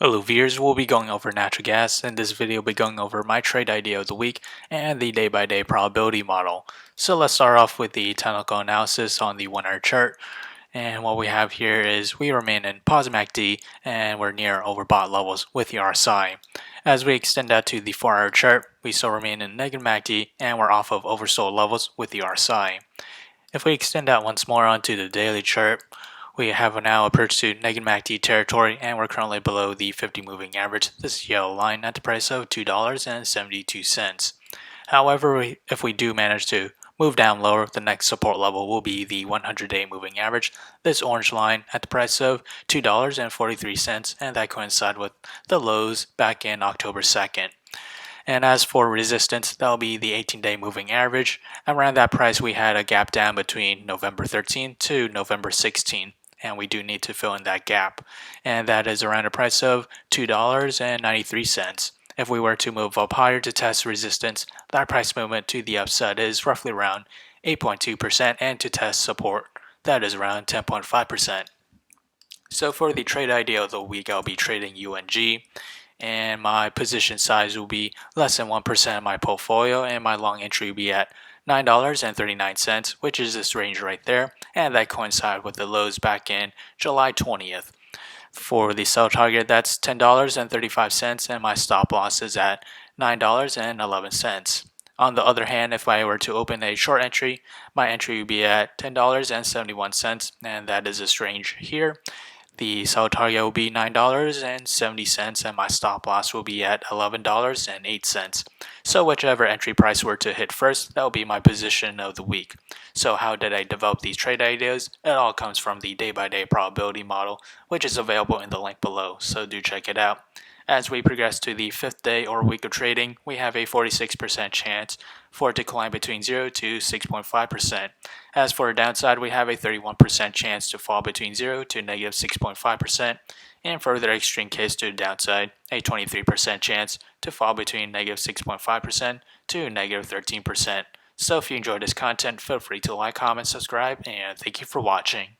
Hello viewers, we'll be going over natural gas. In this video, we'll be going over my trade idea of the week and the day-by-day probability model. So let's start off with the technical analysis on the 1 hour chart. And what we have here is we remain in positive MACD and we're near overbought levels with the RSI. As we extend out to the 4 hour chart, we still remain in negative MACD and we're off of oversold levels with the RSI. If we extend out once more onto the daily chart, we have now approached to negative MACD territory and we're currently below the 50 moving average, this yellow line, at the price of $2.72. However, if we do manage to move down lower, the next support level will be the 100-day moving average, this orange line, at the price of $2.43, and that coincides with the lows back in October 2nd. And as for resistance, that'll be the 18-day moving average. Around that price, we had a gap down between November 13 to November 16, and we do need to fill in that gap. And that is around a price of $2.93. If we were to move up higher to test resistance, that price movement to the upside is roughly around 8.2%, and to test support, that is around 10.5%. So for the trade idea of the week, I'll be trading UNG. And my position size will be less than 1% of my portfolio, and my long entry will be at $9.39, which is this range right there, and that coincides with the lows back in July 20th. For the sell target, that's $10.35, and my stop loss is at $9.11. On the other hand, if I were to open a short entry, my entry would be at $10.71, and that is this range here. The sell target will be $9.70 and my stop loss will be at $11.08. So whichever entry price were to hit first, that will be my position of the week. So how did I develop these trade ideas? It all comes from the day-by-day probability model, which is available in the link below, so do check it out. As we progress to the 5th day or week of trading, we have a 46% chance for it to climb between 0 to 6.5%. As for a downside, we have a 31% chance to fall between 0 to negative 6.5%. And further extreme case to the downside, a 23% chance to fall between negative 6.5% to negative 13%. So if you enjoyed this content, feel free to like, comment, subscribe, and thank you for watching.